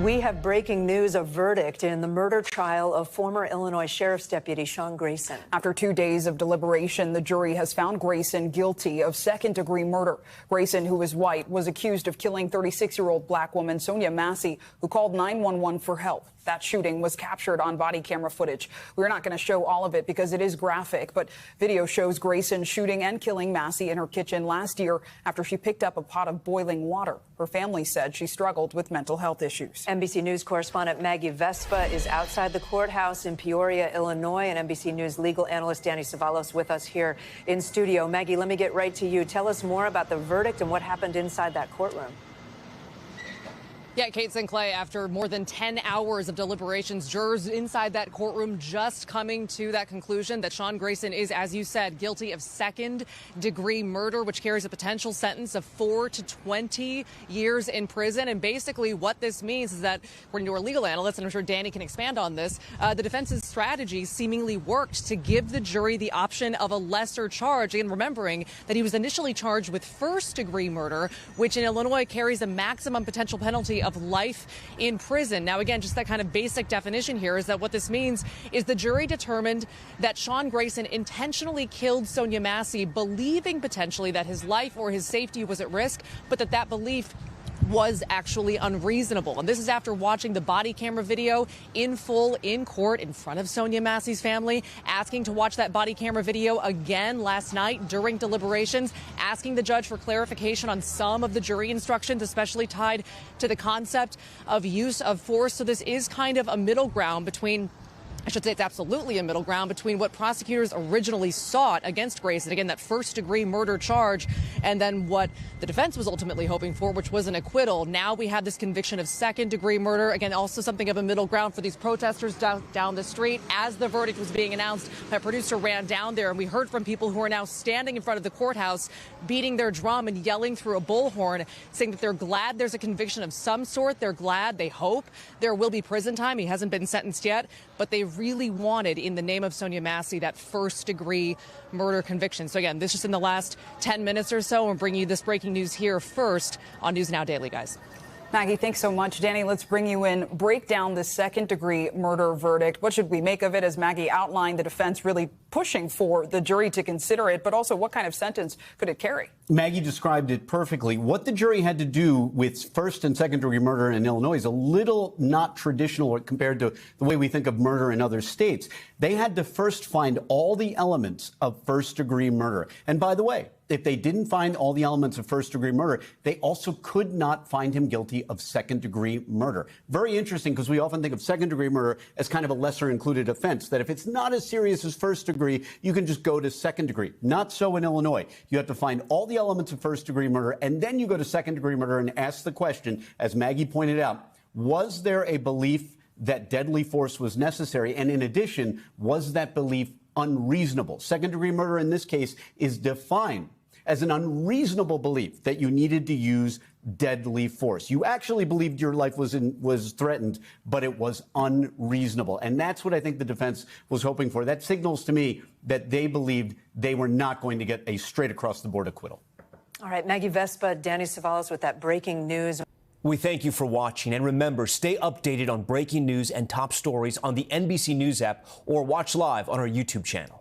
We have breaking news, a verdict in the murder trial of former Illinois Sheriff's Deputy Sean Grayson. After 2 days of deliberation, the jury has found Grayson guilty of second-degree murder. Grayson, who is white, was accused of killing 36-year-old black woman Sonya Massey, who called 911 for help. That shooting was captured on body camera footage. We're not going to show all of it because it is graphic, but video shows Grayson shooting and killing Massey in her kitchen last year after she picked up a pot of boiling water. Her family said she struggled with mental health issues. NBC News correspondent Maggie Vespa is outside the courthouse in Peoria, Illinois, and NBC News legal analyst Danny Cevallos with us here in studio. Maggie, let me get right to you. Tell us more about the verdict and what happened inside that courtroom. Yeah, Kate Sinclair, after more than 10 hours of deliberations, jurors inside that courtroom just coming to that conclusion that Sean Grayson is, as you said, guilty of second-degree murder, which carries a potential sentence of 4 to 20 years in prison. And basically what this means is that, according to our legal analyst, and I'm sure Danny can expand on this, the defense's strategy seemingly worked to give the jury the option of a lesser charge. Again, remembering that he was initially charged with first-degree murder, which in Illinois carries a maximum potential penalty of life in prison. Now, again, just that kind of basic definition here is that what this means is the jury determined that Sean Grayson intentionally killed Sonya Massey, believing potentially that his life or his safety was at risk, but that belief was actually unreasonable. And this is after watching the body camera video in full in court in front of Sonya Massey's family, asking to watch that body camera video again last night during deliberations, asking the judge for clarification on some of the jury instructions, especially tied to the concept of use of force. So this is kind of a middle ground between, I should say it's absolutely a middle ground between what prosecutors originally sought against Grayson, again, that first-degree murder charge, and then what the defense was ultimately hoping for, which was an acquittal. Now we have this conviction of second-degree murder. Again, also something of a middle ground for these protesters down the street. As the verdict was being announced, my producer ran down there, and we heard from people who are now standing in front of the courthouse, beating their drum and yelling through a bullhorn, saying that they're glad there's a conviction of some sort. They're glad, they hope there will be prison time. He hasn't been sentenced yet, but they really wanted, in the name of Sonya Massey, that first-degree murder conviction. So again, this is in the last 10 minutes or so. We're bringing you this breaking news here first on News Now Daily, guys. Maggie, thanks so much. Danny, let's bring you in. Break down the second-degree murder verdict. What should we make of it? As Maggie outlined, the defense really pushing for the jury to consider it, but also what kind of sentence could it carry? Maggie described it perfectly. What the jury had to do with first and second-degree murder in Illinois is a little not traditional compared to the way we think of murder in other states. They had to first find all the elements of first-degree murder. And by the way, if they didn't find all the elements of first-degree murder, they also could not find him guilty of second-degree murder. Very interesting, because we often think of second-degree murder as kind of a lesser-included offense, that if it's not as serious as first-degree, you can just go to second-degree. Not so in Illinois. You have to find all the elements of first-degree murder, and then you go to second-degree murder and ask the question, as Maggie pointed out, was there a belief that deadly force was necessary? And in addition, was that belief unreasonable? Second-degree murder in this case is defined as an unreasonable belief that you needed to use deadly force. You actually believed your life was threatened, but it was unreasonable. And that's what I think the defense was hoping for. That signals to me that they believed they were not going to get a straight-across-the-board acquittal. All right, Maggie Vespa, Danny Cevallos with that breaking news. We thank you for watching. And remember, stay updated on breaking news and top stories on the NBC News app or watch live on our YouTube channel.